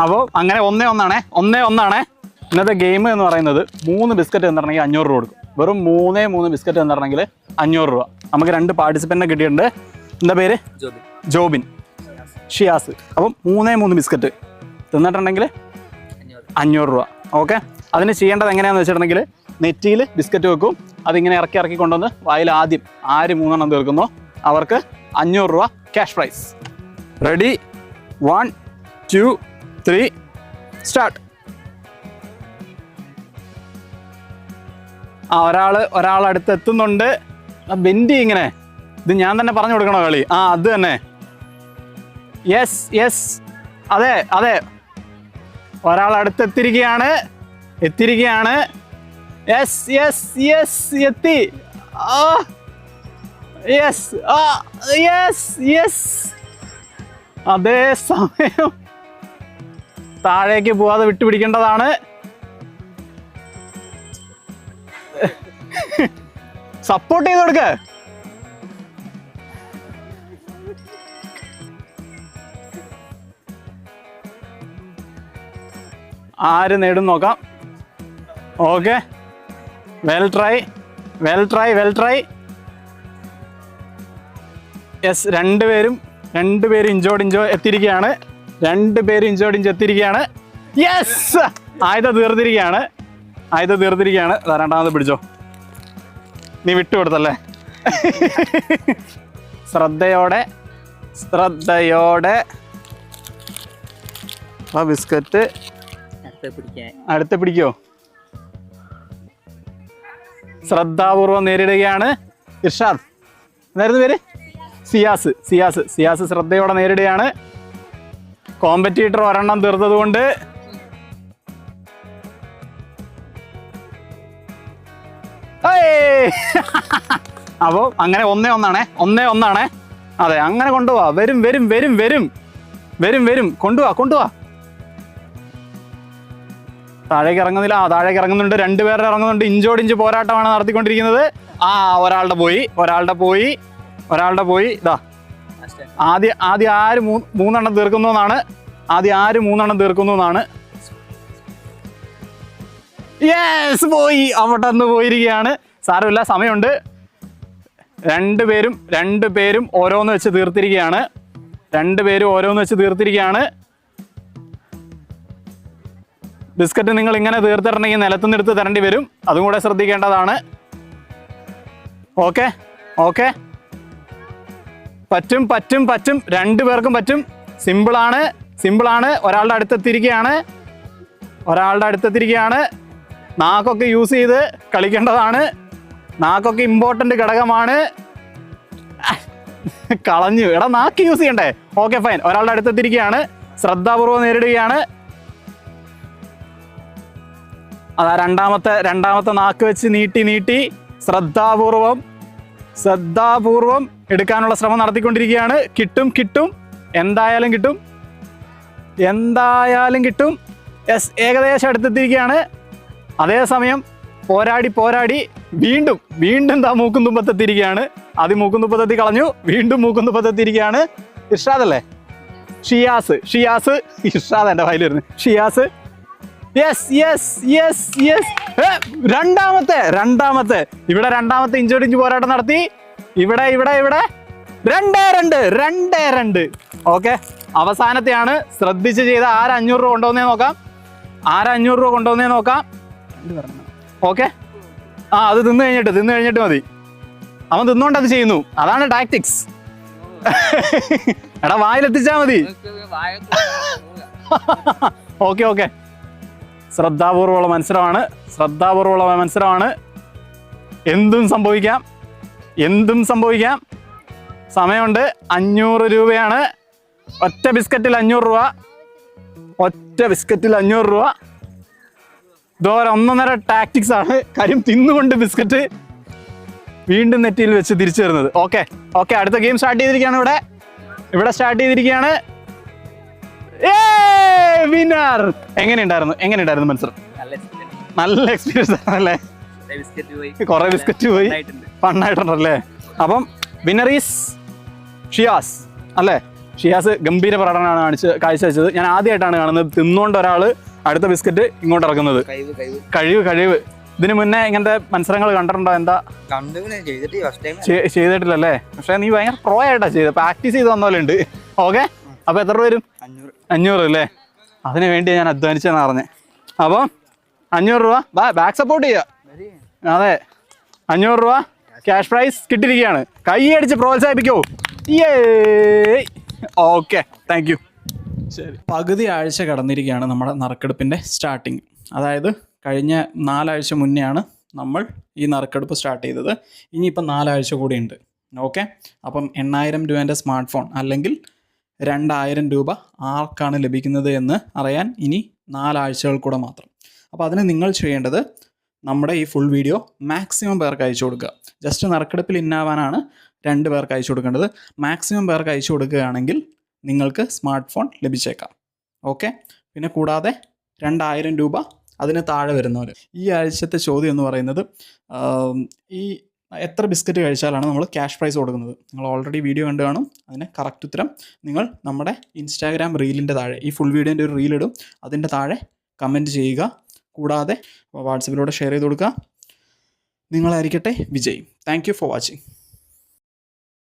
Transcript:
അപ്പോൾ അങ്ങനെ 1-1 ഇന്നത്തെ ഗെയിം എന്ന് പറയുന്നത് 3 ബിസ്ക്കറ്റ് തന്നിട്ടുണ്ടെങ്കിൽ 500 രൂപ കൊടുക്കും. വെറും 3 ബിസ്ക്കറ്റ് തന്നിട്ടുണ്ടെങ്കിൽ 500 രൂപ. നമുക്ക് 2 പാർട്ടിസിപ്പൻറ്റിനെ കിട്ടിയിട്ടുണ്ട്. എന്താ പേര്? ജോബിൻ, ഷിയാസ്. അപ്പം 3 ബിസ്ക്കറ്റ് തിന്നിട്ടുണ്ടെങ്കിൽ 500 രൂപ. ഓക്കെ, അതിന് ചെയ്യേണ്ടത് എങ്ങനെയാണെന്ന് വെച്ചിട്ടുണ്ടെങ്കിൽ നെറ്റിയിൽ ബിസ്ക്കറ്റ് വെക്കും. അതിങ്ങനെ ഇറക്കി കൊണ്ടുവന്ന് വായിൽ ആദ്യം ആര് 3 തീർക്കുന്നോ അവർക്ക് 500 രൂപ ക്യാഷ് പ്രൈസ്. റെഡി? 1 2 3 സ്റ്റാർട്ട്. ഒരാൾ അടുത്ത് എത്തുന്നുണ്ട്. ബെൻഡി ഇങ്ങനെ ഇത് ഞാൻ തന്നെ പറഞ്ഞു കൊടുക്കണോ കളി? അത് തന്നെ. യെസ് അതെ ഒരാൾ അടുത്ത് എത്തിയിരിക്കുകയാണ്. യെസ് എത്തി. യെസ് അതേ സമയം താഴേക്ക് പോവാതെ വിട്ടുപിടിക്കേണ്ടതാണ്. സപ്പോർട്ട് ചെയ്ത് കൊടുക്ക. ആര് നേടും നോക്കാം. Okay, well try. യെസ്, രണ്ടുപേരും ഇഞ്ചോടിഞ്ചോ എത്തിയിരിക്കുകയാണ്. യെസ്, ആയുധ തീർത്തിരിക്കുകയാണ്. രണ്ടാമത് പിടിച്ചോ. നീ വിട്ടുകൊടുത്തല്ലേ? ശ്രദ്ധയോടെ ആ ബിസ്ക്കറ്റ് അടുത്ത് പിടിക്കോ. ശ്രദ്ധാപൂർവം നേരിടുകയാണ് ഇർഷാദ്. എന്തായിരുന്നു പേര്? സിയാസ് ശ്രദ്ധയോടെ നേരിടുകയാണ്. കോമ്പറ്റീറ്റർ 1 തീർത്തത് കൊണ്ട് അപ്പോൾ അങ്ങനെ 1-1. അതെ, അങ്ങനെ കൊണ്ടുപോവാ. വരും കൊണ്ടുപോവാ. താഴേക്ക് ഇറങ്ങുന്നില്ല. താഴേക്ക് ഇറങ്ങുന്നുണ്ട്. 2 പേർ ഇറങ്ങുന്നുണ്ട്. ഇഞ്ചോടിഞ്ച് പോരാട്ടമാണ് നടത്തിക്കൊണ്ടിരിക്കുന്നത്. ഒരാളുടെ പോയി. ഇതാ ആദ്യം ആര് 3 തീർക്കുന്നു എന്നാണ്. യെസ്, പോയി. അവിടെ പോയിരിക്കുകയാണ്. സാരമില്ല, സമയമുണ്ട്. 2 പേരും ഓരോന്ന് വെച്ച് തീർത്തിരിക്കുകയാണ്. ബിസ്ക്കറ്റ് നിങ്ങൾ ഇങ്ങനെ തീർത്തിട്ടുണ്ടെങ്കിൽ നിലത്തുനിന്ന് എടുത്ത് തരേണ്ടി വരും. അതും കൂടെ ശ്രദ്ധിക്കേണ്ടതാണ്. ഓക്കെ, പറ്റും. 2 പേർക്കും പറ്റും. സിമ്പിളാണ്. ഒരാളുടെ അടുത്തെത്തിയിരിക്കുകയാണ്. നാക്കൊക്കെ യൂസ് ചെയ്ത് കളിക്കേണ്ടതാണ്. നാക്കൊക്കെ ഇമ്പോർട്ടൻ്റ് ഘടകമാണ്. കളഞ്ഞു. എടാ, നാക്ക് യൂസ് ചെയ്യണ്ടേ? Okay, fine. ഒരാളുടെ അടുത്തെത്തിയിരിക്കുകയാണ്. ശ്രദ്ധാപൂർവ്വം നേരിടുകയാണ്. അതാ രണ്ടാമത്തെ നാക്ക് വെച്ച് നീട്ടി ശ്രദ്ധാപൂർവം എടുക്കാനുള്ള ശ്രമം നടത്തിക്കൊണ്ടിരിക്കുകയാണ്. കിട്ടും. എന്തായാലും കിട്ടും. യെസ്, ഏകദേശം അടുത്തെത്തിയിരിക്കുകയാണ്. അതേസമയം പോരാടി വീണ്ടും മൂക്കുംതുമ്പത്തെത്തിയിരിക്കുകയാണ്. ആദ്യം മൂക്കുംതുമ്പത്തെത്തി കളഞ്ഞു. വീണ്ടും മൂക്കുംതുമ്പത്തെത്തിയിരിക്കുകയാണ്. ഇർഷാദ് അല്ലേ? ഷിയാസ്. ഇർഷാദ് എൻ്റെ വായിൽ വരുന്നു. ഷിയാസ്. യെസ്. രണ്ടാമത്തെ ഇവിടെ രണ്ടാമത്തെ ഇഞ്ചോടിഞ്ച് പോരാട്ടം നടത്തി. ഇവിടെ 2-2. ഓക്കെ, അവസാനത്തെയാണ്. ശ്രദ്ധിച്ച് ചെയ്ത 500 രൂപ കൊണ്ടുവന്നേ നോക്കാം. ഓക്കെ, അത് തിന്നു കഴിഞ്ഞിട്ട് മതി. അവൻ തിന്നുകൊണ്ട് അത് ചെയ്യുന്നു. അതാണ് ടാക്ടിക്സ്. എടാ, വായിലെത്തിച്ചാ മതി. ഓക്കെ, ശ്രദ്ധാപൂർവമുള്ള മത്സരമാണ്. എന്തും സംഭവിക്കാം. സമയമുണ്ട്. 500 രൂപയാണ്. ഒറ്റ ബിസ്ക്കറ്റിൽ 500 രൂപ. ഇതോരെ 1.5 ടാക്ടിക്സ് ആണ്. കാര്യം തിന്നുകൊണ്ട് ബിസ്ക്കറ്റ് വീണ്ടും നെറ്റിയിൽ വെച്ച് തിരിച്ചു വരുന്നത്. ഓക്കെ, അടുത്ത ഗെയിം സ്റ്റാർട്ട് ചെയ്തിരിക്കുകയാണ്. ഇവിടെ സ്റ്റാർട്ട് ചെയ്തിരിക്കുകയാണ്. വിന്നർ. എങ്ങനെയുണ്ടായിരുന്നു മത്സരം? നല്ല എക്സ്പീരിയൻസ് ആണല്ലേ? കുറെ ബിസ്ക്കറ്റ് പോയി. ഫണ്ണായിട്ടുണ്ടല്ലേ? അപ്പം വിന്നർ ഈസ് ഷിയാസ് അല്ലേ? ഷിയാസ് ഗംഭീര പ്രകടനമാണ് കാഴ്ചവെച്ചത്. ഞാൻ ആദ്യമായിട്ടാണ് കാണുന്നത് തിന്നുകൊണ്ട് ഒരാൾ അടുത്ത ബിസ്ക്കറ്റ് ഇങ്ങോട്ട് ഇറക്കുന്നത്. കഴിവ്. ഇതിന് മുന്നേ ഇങ്ങനത്തെ മത്സരങ്ങൾ കണ്ടിട്ടുണ്ടോ? എന്താ ചെയ്തിട്ടില്ലല്ലേ? പക്ഷെ നീ ഭയങ്കര പ്രോ ആയിട്ടാ ചെയ്തത്, പ്രാക്ടീസ് ചെയ്ത് വന്ന പോലെ ഉണ്ട്. ഓക്കെ, അപ്പൊ എത്ര രൂപ വരും? 500 അല്ലേ? അതിന് വേണ്ടി ഞാൻ അധ്വാനിച്ചെന്ന് പറഞ്ഞേ. അപ്പം 500 രൂപ ബാക്ക് സപ്പോർട്ട് ചെയ്യുക. അതെ, 500 രൂപ ക്യാഷ് പ്രൈസ് കിട്ടിയിരിക്കുകയാണ്. കൈ അടിച്ച് പ്രോത്സാഹിപ്പിക്കോ? Okay, thank you. ശരി, പകുതി ആഴ്ച കടന്നിരിക്കുകയാണ് നമ്മുടെ നറുക്കെടുപ്പിൻ്റെ സ്റ്റാർട്ടിങ്. അതായത് കഴിഞ്ഞ 4 ആഴ്ച മുന്നെയാണ് നമ്മൾ ഈ നറുക്കെടുപ്പ് സ്റ്റാർട്ട് ചെയ്തത്. ഇനിയിപ്പം 4 ആഴ്ച കൂടി ഉണ്ട്. ഓക്കെ, അപ്പം 8000 രൂപേൻ്റെ സ്മാർട്ട് ഫോൺ അല്ലെങ്കിൽ 2000 രൂപ ആർക്കാണ് ലഭിക്കുന്നത് എന്ന് അറിയാൻ ഇനി 4 ആഴ്ചകൾ കൂടെ മാത്രം. അപ്പോൾ അതിന് നിങ്ങൾ ചെയ്യേണ്ടത് നമ്മുടെ ഈ ഫുൾ വീഡിയോ മാക്സിമം പേർക്ക് അയച്ചു കൊടുക്കുക. ജസ്റ്റ് നറുക്കെടുപ്പിൽ ഇന്നാവാനാണ് 2 പേർക്ക് അയച്ചു കൊടുക്കേണ്ടത്. മാക്സിമം പേർക്ക് അയച്ചു കൊടുക്കുകയാണെങ്കിൽ നിങ്ങൾക്ക് സ്മാർട്ട് ഫോൺ ലഭിച്ചേക്കാം. ഓക്കെ, പിന്നെ കൂടാതെ 2000 രൂപ അതിന് താഴെ വരുന്നവർ. ഈ ആഴ്ചത്തെ ചോദ്യം എന്ന് പറയുന്നത് ഈ എത്ര ബിസ്ക്കറ്റ് കഴിച്ചാലാണ് നമ്മൾ ക്യാഷ് പ്രൈസ് കൊടുക്കുന്നത്? നിങ്ങൾ ഓൾറെഡി വീഡിയോ കണ്ടു കാണും. അതിന് കറക്റ്റ് ഉത്തരം നിങ്ങൾ നമ്മുടെ ഇൻസ്റ്റാഗ്രാം റീലിൻ്റെ താഴെ, ഈ ഫുൾ വീഡിയോൻ്റെ ഒരു റീലിടും, അതിൻ്റെ താഴെ കമൻറ്റ് ചെയ്യുക. കൂടാതെ വാട്സപ്പിലൂടെ ഷെയർ ചെയ്ത് കൊടുക്കുക. നിങ്ങളായിരിക്കട്ടെ വിജയ്. Thank you for watching.